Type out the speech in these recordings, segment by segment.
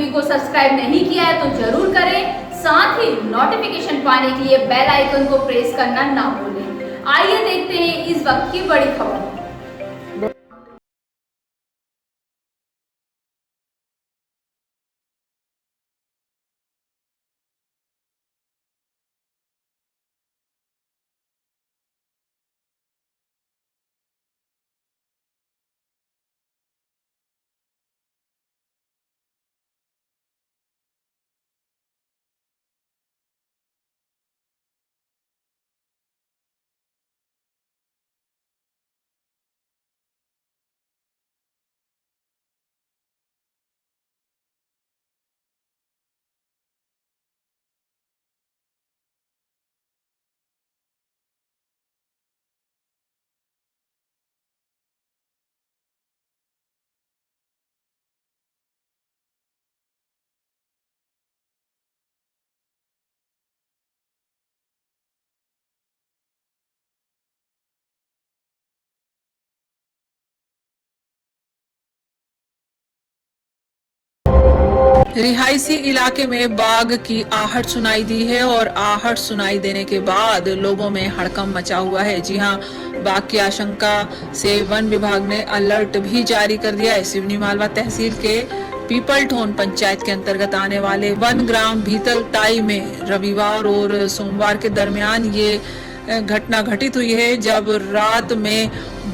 TV को subscribe नहीं किया है तो जरूर करें, साथ ही नोटिफिकेशन पाने के लिए बेल आइकन को प्रेस करना ना भूलें। आइए देखते हैं इस वक्त की बड़ी खबर। रिहायशी इलाके में बाघ की आहट सुनाई दी है और आहट सुनाई देने के बाद लोगों में हड़कंप मचा हुआ है। जी हां, बाघ की आशंका से वन विभाग ने अलर्ट भी जारी कर दिया है। सिवनी मालवा तहसील के पीपलठोन पंचायत के अंतर्गत आने वाले वन ग्राम भीतलताई में रविवार और सोमवार के दरमियान ये घटना घटित हुई है, जब रात में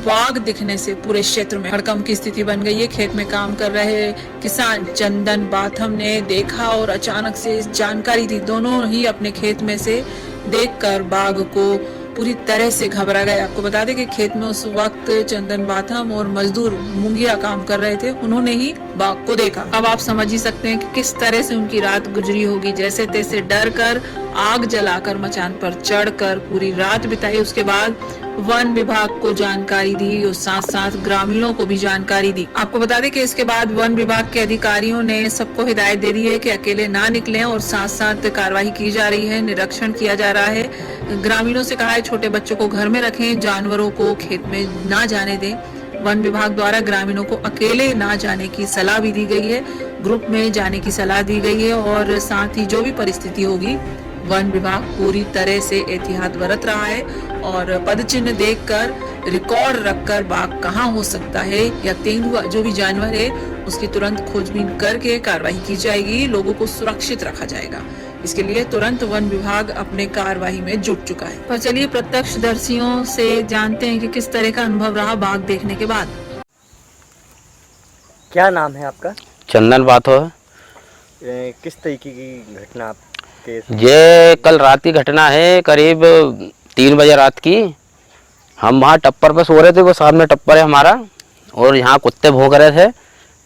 बाघ दिखने से पूरे क्षेत्र में हड़कंप की स्थिति बन गई है। खेत में काम कर रहे किसान चंदन बाथम ने देखा और अचानक से जानकारी दी। दोनों ही अपने खेत में से देखकर बाघ को पूरी तरह से घबरा गए। आपको बता दें कि खेत में उस वक्त चंदन बाथम और मजदूर मुंगिया काम कर रहे थे। उन्होंने ही बाघ को देखा। अब आप समझ ही सकते हैं कि किस तरह से उनकी रात गुजरी होगी। जैसे तैसे डर कर आग जलाकर मचान पर चढ़कर पूरी रात बिताई। उसके बाद वन विभाग को जानकारी दी और साथ साथ ग्रामीणों को भी जानकारी दी। आपको बता दें कि इसके बाद वन विभाग के अधिकारियों ने सबको हिदायत दे दी है कि अकेले ना निकलें और साथ साथ कार्रवाई की जा रही है, निरीक्षण किया जा रहा है। ग्रामीणों से कहा है छोटे बच्चों को घर में रखें, जानवरों को खेत में ना जाने दें। वन विभाग द्वारा ग्रामीणों को अकेले ना जाने की सलाह भी दी गई है, ग्रुप में जाने की सलाह दी गई है और साथ ही जो भी परिस्थिति होगी वन विभाग पूरी तरह से एहतियात बरत रहा है और पदचिन्ह देखकर रिकॉर्ड रखकर बाघ कहाँ हो सकता है या तेंदुआ जो भी जानवर है उसकी तुरंत खोजबीन करके कार्रवाई की जाएगी, लोगों को सुरक्षित रखा जाएगा। इसके लिए तुरंत वन विभाग अपने कार्रवाई में जुट चुका है। पर चलिए प्रत्यक्षदर्शियों से जानते हैं कि किस तरह का अनुभव रहा बाघ देखने के बाद। क्या नाम है आपका? चंदन बाथो है। किस तरीके की घटना आपके? ये कल रात की घटना है, करीब 3 बजे रात की। हम वहाँ टप्पर पर सो रहे थे, वो सामने टप्पर है हमारा और यहाँ कुत्ते भौंक रहे थे।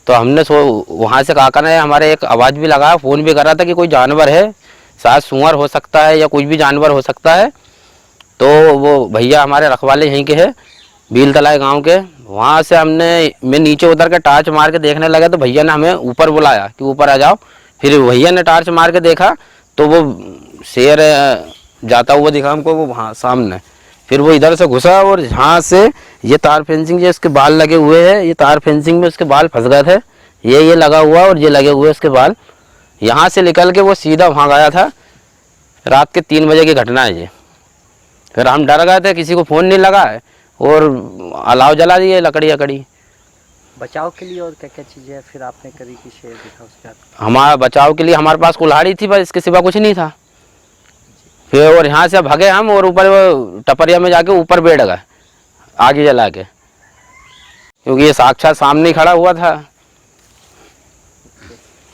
तो हमने वहाँ से काका ने हमारे एक आवाज़ भी लगा, फ़ोन भी कर रहा था कि कोई जानवर है, शायद सूअर हो सकता है या कुछ भी जानवर हो सकता है। तो वो भैया हमारे रखवाले यहीं के हैं, बील तलाई गाँव के। वहाँ से मैं नीचे उतर के टार्च मार के देखने लगा तो भैया ने हमें ऊपर बुलाया कि ऊपर आ जाओ। फिर भैया ने टार्च मार के देखा तो वो शेर जाता हुआ दिखा हमको, वो वहाँ सामने। फिर वो इधर से घुसा और यहाँ से ये तार फेंसिंग जो इसके बाल लगे हुए हैं, ये तार फेंसिंग में उसके बाल फंस गए थे। ये लगा हुआ और ये लगे हुए इसके बाल। यहाँ से निकल के वो सीधा वहाँ गया था। रात के 3 बजे की घटना है ये। फिर हम डर गए थे, किसी को फ़ोन नहीं लगा है और अलाव जला दिए लकड़ी। बचाव के लिए और क्या क्या चीज़ें फिर आपने करी कि शेर दिखा उसके बाद? हमारा बचाव के लिए हमारे पास कुल्हाड़ी थी, बस इसके सिवा कुछ नहीं था। फिर और यहाँ से भागे हम और ऊपर टपरिया में जाके ऊपर बैठ गए आग जला के, क्योंकि ये साक्षात सामने खड़ा हुआ था।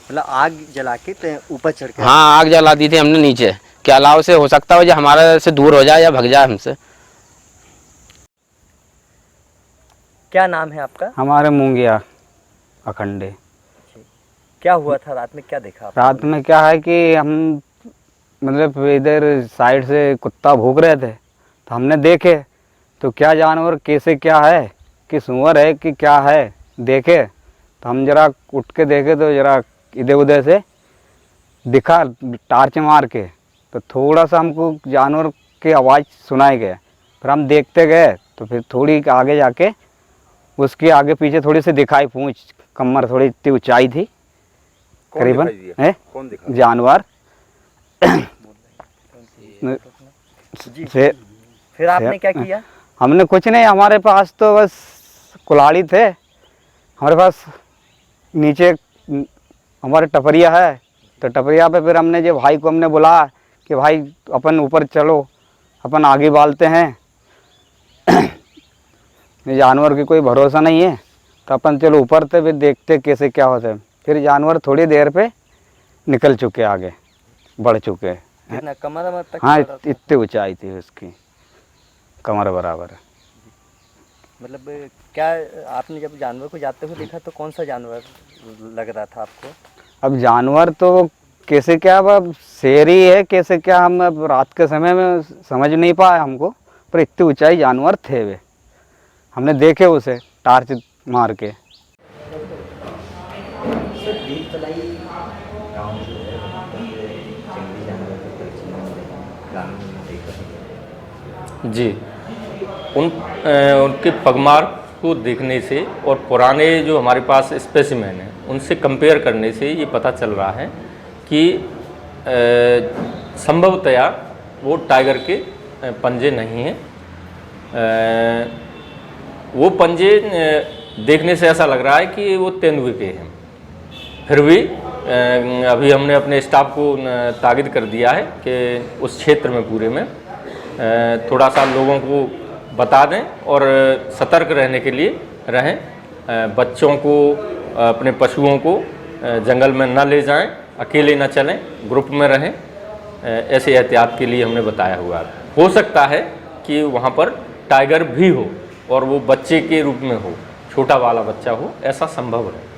मतलब आग जला के तो ऊपर चढ़ के? हाँ, आग जला दी थी हमने नीचे, क्या अलाव से हो सकता है जो हमारे से दूर हो जाए या भग जाए हमसे। क्या नाम है आपका? हमारे मुंगिया अखंडे। क्या हुआ था रात में, क्या देखा आपने? रात में क्या है कि हम मतलब इधर साइड से कुत्ता भौंक रहे थे तो हमने देखे तो क्या जानवर कैसे क्या है कि सूअर है कि क्या है देखे। तो हम जरा उठ के देखे तो जरा इधर उधर से दिखा टार्च मार के, तो थोड़ा सा हमको जानवर की आवाज़ सुनाई गया। फिर हम देखते गए तो फिर थोड़ी आगे जाके उसके आगे पीछे थोड़ी सी दिखाई, पूंछ कमर थोड़ी इतनी ऊंचाई थी। करीबन दिखाई दिया? है कौन दिखा? जानवर जी से फिर आपने क्या किया? हमने कुछ नहीं, हमारे पास तो बस कुल्हाड़ी थे हमारे पास, नीचे हमारे टपरिया है, तो टपरिया पे फिर हमने जो भाई को हमने बुलाया कि भाई अपन ऊपर चलो, अपन आगे बालते हैं ये जानवर की कोई भरोसा नहीं है, तो अपन चलो ऊपर थे, फिर देखते कैसे क्या होता है। फिर जानवर थोड़ी देर पे निकल चुके, आगे बढ़ चुके हैं। कितना कमर तक? हाँ, बढ़ा था? इतनी ऊंचाई थी उसकी, कमर बराबर। मतलब क्या आपने जब जानवर को जाते हुए देखा तो कौन सा जानवर लग रहा था आपको? अब जानवर तो कैसे क्या, अब शेर ही है कैसे क्या, हम अब रात के समय में समझ नहीं पाए हमको, पर इतनी ऊंचाई जानवर थे वे, हमने देखे उसे टार्च मार के। जी, उनके पगमार्क को देखने से और पुराने जो हमारे पास स्पेसिमेन हैं उनसे कंपेयर करने से ये पता चल रहा है कि संभवतया वो टाइगर के पंजे नहीं हैं। वो पंजे देखने से ऐसा लग रहा है कि वो तेंदुए के हैं। फिर भी अभी हमने अपने स्टाफ को ताकीद कर दिया है कि उस क्षेत्र में पूरे में थोड़ा सा लोगों को बता दें और सतर्क रहने के लिए रहें। बच्चों को, अपने पशुओं को जंगल में न ले जाएं, अकेले न चलें, ग्रुप में रहें। ऐसे एहतियात के लिए हमने बताया हुआ है। हो सकता है कि वहाँ पर टाइगर भी हो और वो बच्चे के रूप में हो, छोटा वाला बच्चा हो, ऐसा संभव है।